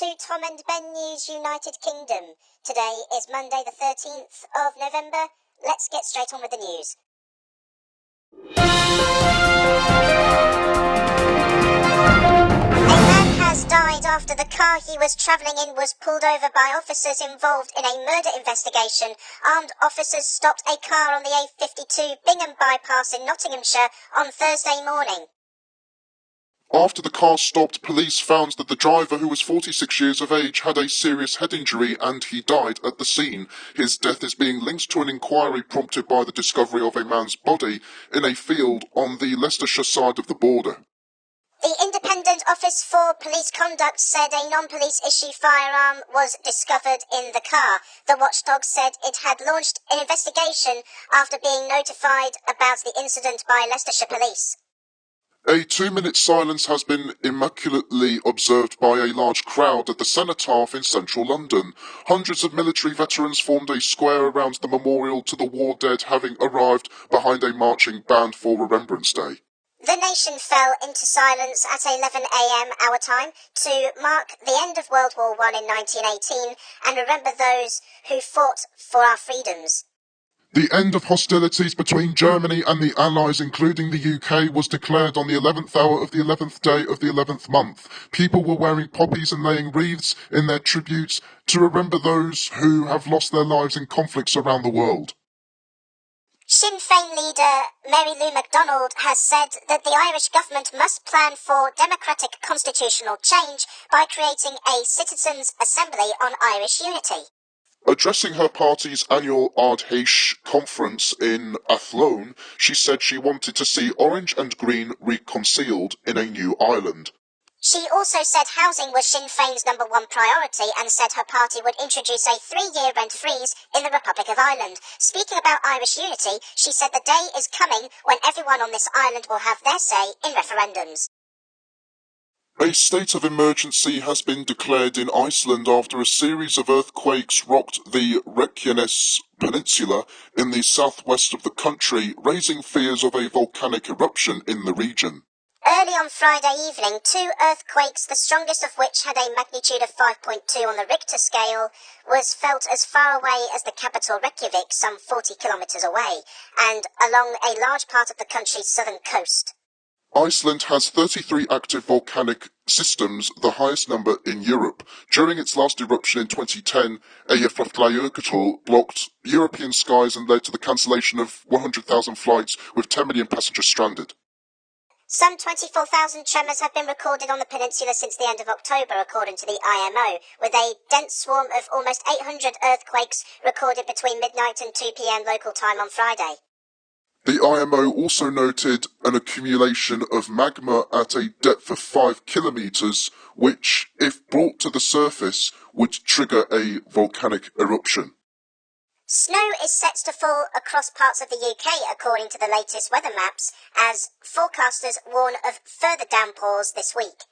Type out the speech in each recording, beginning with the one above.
to Tom and Ben News United Kingdom. Today is Monday the 13th of November. Let's get straight on with the news. A man has died after the car he was travelling in was pulled over by officers involved in a murder investigation. Armed officers stopped a car on the A52 Bingham bypass in Nottinghamshire on Thursday morning. After the car stopped, police found that the driver, who was 46 years of age, had a serious head injury and he died at the scene. His death is being linked to an inquiry prompted by the discovery of a man's body in a field on the Leicestershire side of the border. The Independent Office for Police Conduct said a non-police issue firearm was discovered in the car. The watchdog said it had launched an investigation after being notified about the incident by Leicestershire police. A 2-minute silence has been immaculately observed by a large crowd at the cenotaph in central London. Hundreds of military veterans formed a square around the memorial to the war dead, having arrived behind a marching band for Remembrance Day. The nation fell into silence at 11 a.m. our time to mark the end of World War I in 1918 and remember those who fought for our freedoms. The end of hostilities between Germany and the Allies, including the UK, was declared on the 11th hour of the 11th day of the 11th month. People were wearing poppies and laying wreaths in their tributes to remember those who have lost their lives in conflicts around the world. Sinn Féin leader Lou McDonald has said that the Irish government must plan for democratic constitutional change by creating a citizens' assembly on Irish unity. Addressing her party's annual Ard Fheis conference in Athlone, she said she wanted to see orange and green reconciled in a new Ireland. She also said housing was Sinn Féin's number one priority and said her party would introduce a 3-year rent freeze in the Republic of Ireland. Speaking about Irish unity, she said the day is coming when everyone on this island will have their say in referendums. A state of emergency has been declared in Iceland after a series of earthquakes rocked the Reykjanes Peninsula in the southwest of the country, raising fears of a volcanic eruption in the region. Early on Friday evening, 2 earthquakes, the strongest of which had a magnitude of 5.2 on the Richter scale, was felt as far away as the capital Reykjavik, some 40 kilometres away, and along a large part of the country's southern coast. Iceland has 33 active volcanic systems, the highest number in Europe. During its last eruption in 2010, Eyjafjallajökull blocked European skies and led to the cancellation of 100,000 flights, with 10 million passengers stranded. Some 24,000 tremors have been recorded on the peninsula since the end of October, according to the IMO, with a dense swarm of almost 800 earthquakes recorded between midnight and 2 p.m. local time on Friday. The IMO also noted an accumulation of magma at a depth of 5 kilometres, which, if brought to the surface, would trigger a volcanic eruption. Snow is set to fall across parts of the UK, according to the latest weather maps, as forecasters warn of further downpours this week.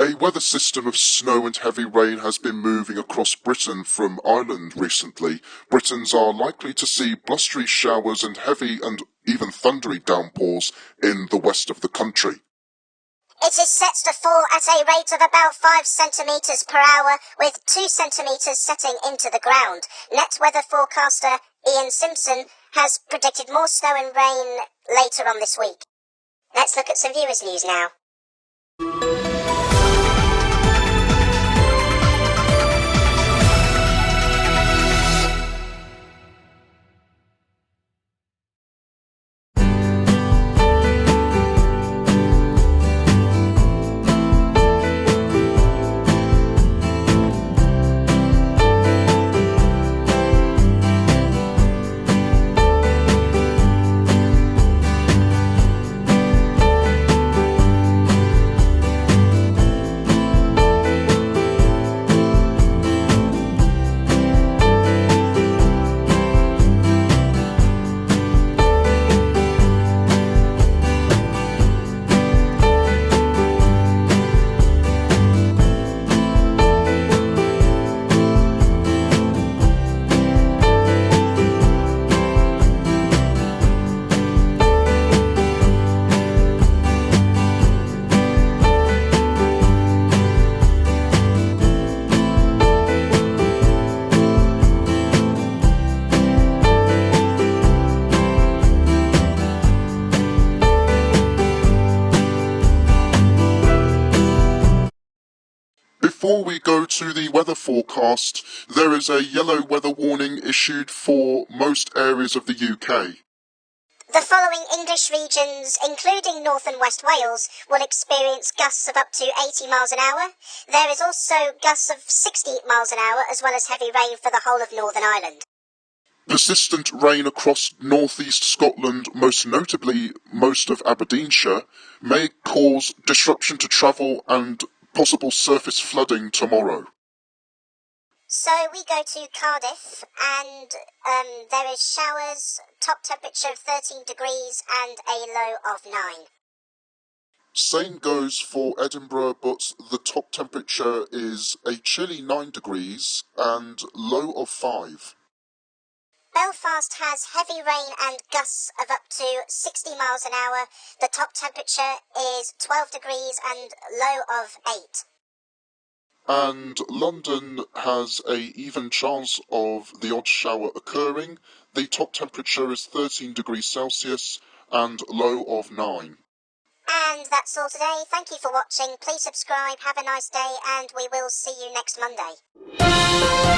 A weather system of snow and heavy rain has been moving across Britain from Ireland recently. Britons are likely to see blustery showers and heavy and even thundery downpours in the west of the country. It is set to fall at a rate of about 5 centimetres per hour, with 2 centimetres setting into the ground. Net weather forecaster Ian Simpson has predicted more snow and rain later on this week. Let's look at some viewers' news now. before we go to the weather forecast, there is a yellow weather warning issued for most areas of the UK. The following English regions, including North and West Wales, will experience gusts of up to 80 miles an hour. There is also gusts of 60 miles an hour, as well as heavy rain for the whole of Northern Ireland. Persistent rain across northeast Scotland, most notably most of Aberdeenshire, may cause disruption to travel and possible surface flooding tomorrow. So we go to Cardiff, and there is showers, top temperature of 13 degrees and a low of 9. Same goes for Edinburgh, but the top temperature is a chilly 9 degrees and low of 5. Belfast has heavy rain and gusts of up to 60 miles an hour. The top temperature is 12 degrees and low of 8. And London has a even chance of the odd shower occurring. The top temperature is 13 degrees Celsius and low of 9. And that's all today. Thank you for watching. Please subscribe, have a nice day, and we will see you next Monday.